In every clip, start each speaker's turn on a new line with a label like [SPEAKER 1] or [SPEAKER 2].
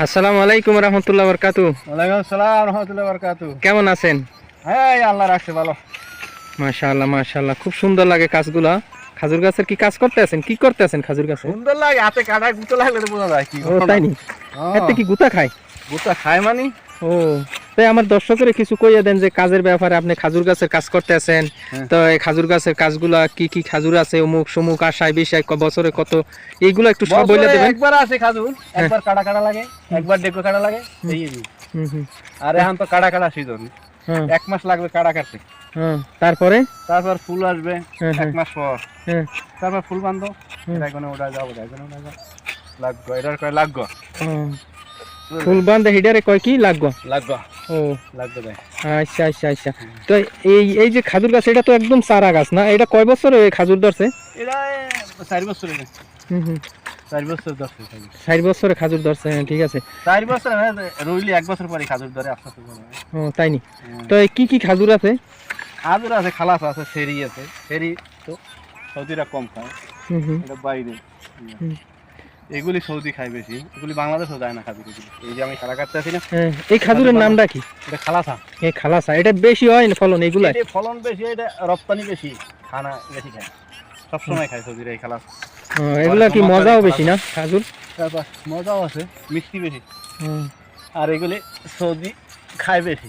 [SPEAKER 1] আসসালামু আলাইকুম রাহমাতুল্লাহি ওয়া বারাকাতুহু।
[SPEAKER 2] ওয়ালাইকুম আসসালাম রাহমাতুল্লাহি ওয়া বারাকাতুহু।
[SPEAKER 1] কেমন আছেন?
[SPEAKER 2] হ্যাঁ, আল্লাহ রাখছে ভালো।
[SPEAKER 1] মাশাআল্লাহ মাশাআল্লাহ, খুব সুন্দর লাগে কাজগুলা। খাজুর গাছের কি কাজ করতে আছেন? কি করতে আছেন খাজুর গাছে?
[SPEAKER 2] সুন্দর লাগে, হাতে কাটা গুতো লাগলে তো বোঝা যায় কি।
[SPEAKER 1] ও তাই নি? এতে কি গুতা খায়?
[SPEAKER 2] গুতা খায় মানে?
[SPEAKER 1] ও তাই আমার দর্শকের কিছু কইয়া দেন যে কাজের ব্যাপারে আপনি খাজুর গাছের কাজ করতে আছেন। তো এই খাজুর গাছের কাজগুলা কি কি খাজুর আছে, অমুক সমুক আশায় বিষয় বছরে কত, এইগুলো একটু সব বলে দেবেন।
[SPEAKER 2] একবার আছে খাজুর, একবার কাটা কাটা লাগে, একবার ডেকো কাটা লাগে, এই এই। আর এখন তো কাটা কাটা সিজন, 1 মাস লাগবে কাটা কাটতে।
[SPEAKER 1] তারপরে
[SPEAKER 2] ফুল আসবে 1 মাস পর। তারপর ফুল বাঁধো, এখানে ওটা যাবো, এখানে ওটা যাবো, লাগবে এটার কয় লাগবে।
[SPEAKER 1] ফুল বাঁধে হিডারে কয় কি লাগবে?
[SPEAKER 2] লাগবে,
[SPEAKER 1] ও
[SPEAKER 2] লাগবে তাই।
[SPEAKER 1] আচ্ছা আচ্ছা আচ্ছা। তো এই যে খাজুর গাছ, এটা তো একদম চারা গাছ না? এটা কয় বছর খাজুর ধরছে?
[SPEAKER 2] এটা 4 বছর। 4 বছর ধরছে।
[SPEAKER 1] 4 বছরে খাজুর ধরছে, ঠিক আছে।
[SPEAKER 2] 4 বছর রইলি 1 বছর পরে খাজুর ধরে আস্তে আস্তে ধরে।
[SPEAKER 1] ও তাই নি? তো কি কি খাজুর আছে?
[SPEAKER 2] খাজুর আছে, খালাস আছে, ফেরি আছে। ফেরি তো সৌদিরা কম খায়, এটা বাইরে। এগুলি সৌদি খায় বেশি, এগুলি বাংলাদেশও যায় না খাজুর। এই যে আমি খালা কাটতে আছি না,
[SPEAKER 1] এই খাজুরের নামটা কি?
[SPEAKER 2] এটা খালাসা।
[SPEAKER 1] এই খালাসা, এটা বেশি হয় না ফলন? এগুলা
[SPEAKER 2] ফলন বেশি, এটা রপ্তানি বেশি, খানা বেশি খায়, সবসময় খায় সৌদিরা এই খালাস।
[SPEAKER 1] এগুলা কি মজাও বেশি না খাজুর?
[SPEAKER 2] মজাও আছে, মিষ্টি বেশি। আর এগুলি সৌদি খায় বেশি,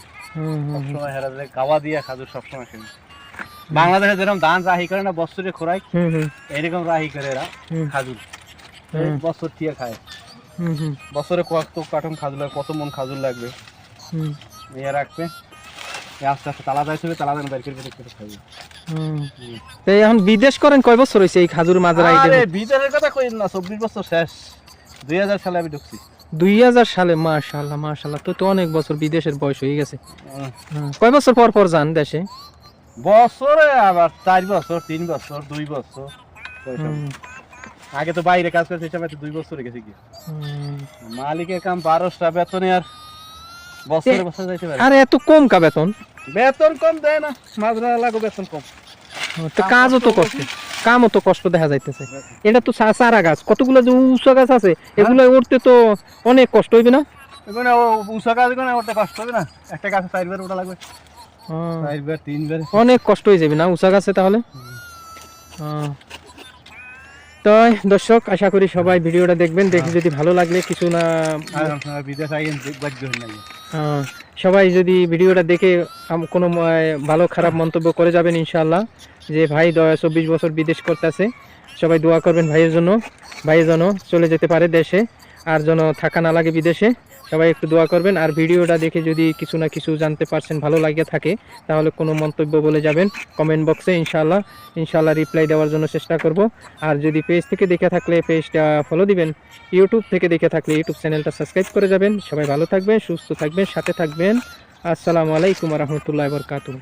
[SPEAKER 2] সবসময় হেরা যায় গাওয়া দিয়া খাজুর সবসময় খায়। বাংলাদেশে যেরকম ধান রাহি করে না বছরে খোরাই, এইরকম রাহি করে এরা খাজুর বছর দিয়ে খায়। বছরে কত কার্টন খাজুর লাগবে, কত মন খাজুর লাগবে নিয়ে রাখবে, আস্তে আস্তে তালা যাইতে হবে, তালা দেন বের করে খাবে।
[SPEAKER 1] এখন বিদেশ করেন কয় বছর হয়েছে এই খাজুর মাজরা?
[SPEAKER 2] বিদেশের কথা কই না, 24 বছর শেষ। 2000 সালে আমি ঢুকছি।
[SPEAKER 1] 2000 সালে? মাশাআল্লাহ মাশাআল্লাহ, তো অনেক বছর বিদেশের বয়স হয়ে গেছে। কয় বছর পর পর যান দেশে?
[SPEAKER 2] বছরে আবার 4 বছর, 3 বছর, 2 বছর। আগে তো বাইরে কাজ করতে হিসাবে 2 বছর গেছে কি। মালিকের কাম 12টা বেতনে, আর বছরে বছর যাইতে পারে।
[SPEAKER 1] আরে এত কম কা বেতন?
[SPEAKER 2] বেতন কম দেয় না, মাজরা লাগো বেতন কম।
[SPEAKER 1] তো কাজও তো কষ্ট, কামও তো কষ্ট দেখা যাইতেছে। এটা তো চারা গাছ, কতগুলো যে উঁচা গাছ আছে, এগুলো উঠতে তো অনেক কষ্ট হইবে না?
[SPEAKER 2] এখানে উঁচা গাছ এখানে উঠতে কষ্ট হবে না, একটা গাছে 4 বার ওঠা লাগবে, 4 বার 3 বার,
[SPEAKER 1] অনেক কষ্ট হয়ে যাবে না উঁচা গাছে তাহলে? তো দর্শক, আশা করি সবাই ভিডিওটা দেখবেন, দেখে যদি ভালো লাগলে কিছু না সবাই যদি ভিডিওটা দেখে কোনো ভালো খারাপ মন্তব্য করে যাবেন ইনশাআল্লাহ, যে ভাই 24 বছর বিদেশ করতেছে। সবাই দোয়া করবেন ভাইয়ের জন্য, ভাইয়ের জন্য চলে যেতে পারে দেশে, আর যেন থাকা না লাগে বিদেশে। সবাই একটু দোয়া করবেন। আর ভিডিওটা দেখে যদি কিছু না কিছু জানতে পারছেন, ভালো লাগে থাকে, তাহলে কোনো মন্তব্য বলে যাবেন কমেন্ট বক্সে। ইনশাআল্লাহ রিপ্লাই দেওয়ার জন্য চেষ্টা করব। আর যদি পেজ থেকে দেখে থাকলে পেজটা ফলো দিবেন, ইউটিউব থেকে দেখে থাকলে ইউটিউব চ্যানেলটা সাবস্ক্রাইব করে যাবেন। সবাই ভালো থাকবেন, সুস্থ থাকবেন, সাথে থাকবেন। আসসালামু আলাইকুম ওয়া রাহমাতুল্লাহি ওয়া বারাকাতুহু।